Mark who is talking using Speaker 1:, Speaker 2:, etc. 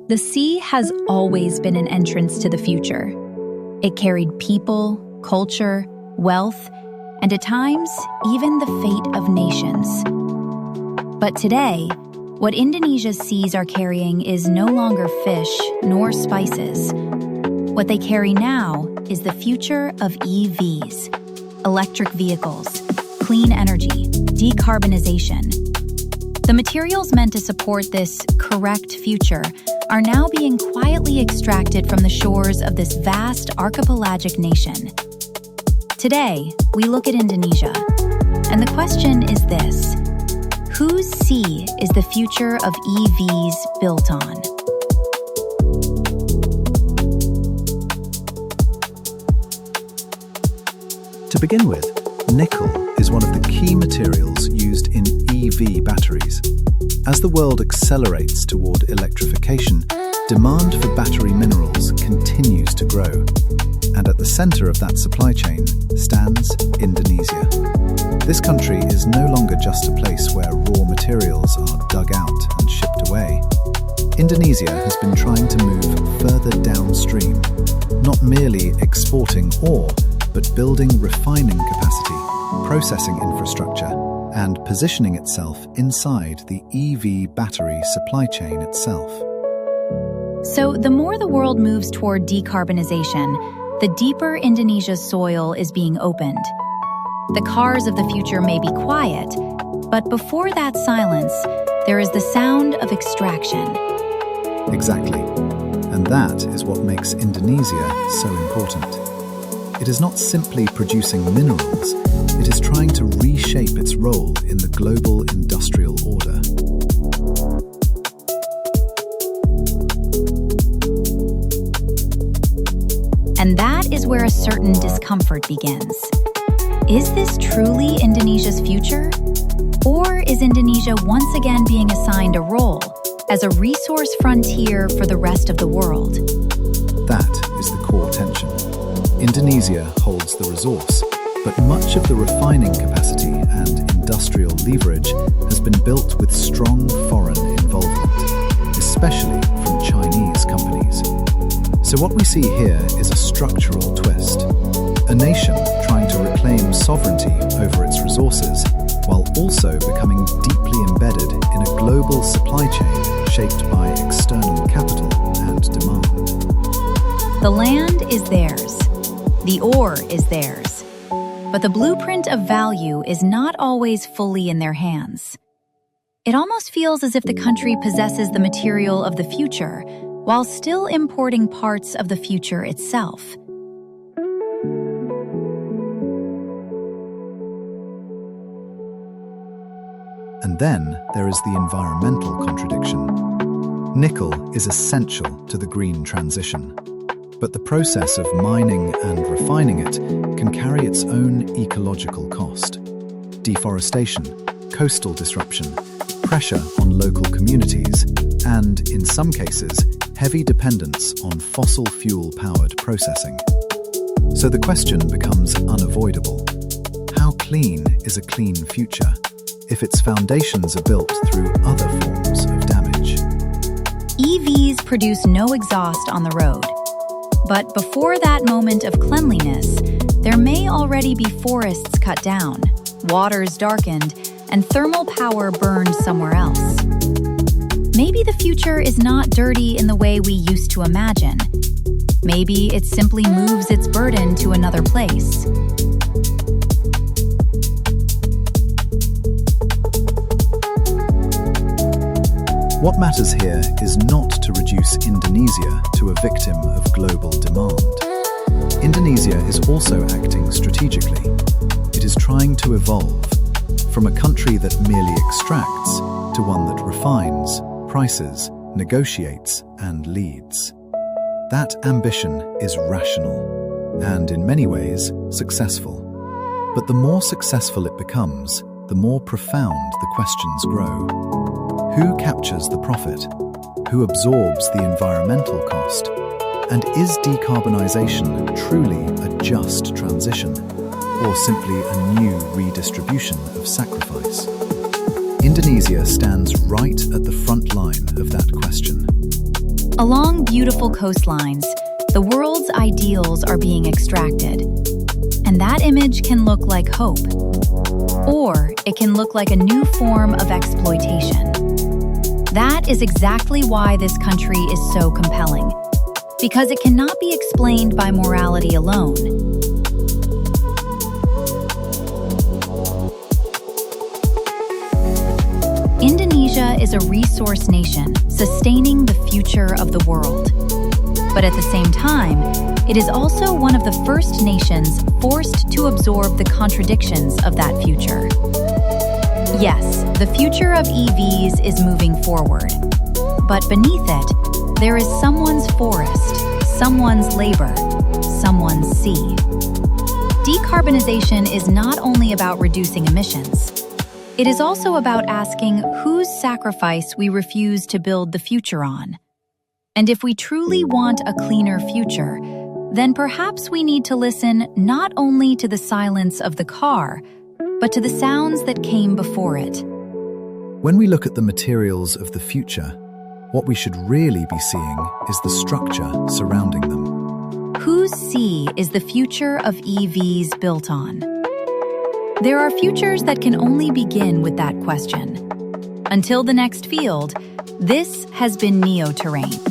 Speaker 1: The sea has always been an entrance to the future. It carried people, culture, wealth, and at times, even the fate of nations. But today, what Indonesia's seas are carrying is no longer fish nor spices. What they carry now is the future of EVs, electric vehicles, clean energy, decarbonization. The materials meant to support this correct future are now being quietly extracted from the shores of this vast archipelagic nation. Today, we look at Indonesia, and the question is this: whose sea is the future of EVs built on?
Speaker 2: To begin with, nickel is one of the key materials used in EV batteries. As the world accelerates toward electrification, demand for battery minerals continues to grow. And at the center of that supply chain stands Indonesia. This country is no longer just a place where raw materials are dug out and shipped away. Indonesia has been trying to move further downstream, not merely exporting ore, but building refining capacity, processing infrastructure, and positioning itself inside the EV battery supply chain itself.
Speaker 1: So, the more the world moves toward decarbonization, the deeper Indonesia's soil is being opened. The cars of the future may be quiet, but before that silence, there is the sound of extraction.
Speaker 2: Exactly. And that is what makes Indonesia so important. It is not simply producing minerals, it is trying to reshape its role in the global industrial order.
Speaker 1: And that is where a certain discomfort begins. Is this truly Indonesia's future? Or is Indonesia once again being assigned a role as a resource frontier for the rest of the world?
Speaker 2: That is the core tension. Indonesia holds the resource, but much of the refining capacity and industrial leverage has been built with strong foreign involvement, especially from Chinese companies. So what we see here is a structural twist. A nation trying to reclaim sovereignty over its resources while also becoming deeply embedded in a global supply chain shaped by external capital and demand.
Speaker 1: The land is theirs. The ore is theirs. But the blueprint of value is not always fully in their hands. It almost feels as if the country possesses the material of the future while still importing parts of the future itself.
Speaker 2: And then there is the environmental contradiction. Nickel is essential to the green transition. But the process of mining and refining it can carry its own ecological cost. Deforestation, coastal disruption, pressure on local communities, and, in some cases, heavy dependence on fossil fuel-powered processing. So the question becomes unavoidable. How clean is a clean future if its foundations are built through other forms of damage?
Speaker 1: EVs produce no exhaust on the road. But before that moment of cleanliness, there may already be forests cut down, waters darkened, and thermal power burned somewhere else. Maybe the future is not dirty in the way we used to imagine. Maybe it simply moves its burden to another place.
Speaker 2: What matters here is not to reduce Indonesia to a victim of global demand. Indonesia is also acting strategically. It is trying to evolve from a country that merely extracts to one that refines, prices, negotiates, and leads. That ambition is rational and, in many ways, successful. But the more successful it becomes, the more profound the questions grow. Who captures the profit? Who absorbs the environmental cost? And is decarbonization truly a just transition, or simply a new redistribution of sacrifice? Indonesia stands right at the front line of that question.
Speaker 1: Along beautiful coastlines, the world's ideals are being extracted. And that image can look like hope. Or it can look like a new form of exploitation. That is exactly why this country is so compelling. Because it cannot be explained by morality alone. Indonesia is a resource nation sustaining the future of the world. But at the same time, it is also one of the first nations forced to absorb the contradictions of that future. Yes, the future of EVs is moving forward. But beneath it, there is someone's forest, someone's labor, someone's sea. Decarbonization is not only about reducing emissions. It is also about asking whose sacrifice we refuse to build the future on. And if we truly want a cleaner future, then perhaps we need to listen not only to the silence of the car, but to the sounds that came before it.
Speaker 2: When we look at the materials of the future, what we should really be seeing is the structure surrounding them.
Speaker 1: Whose sea is the future of EVs built on? There are futures that can only begin with that question. Until the next field, this has been NEOTERRAIN.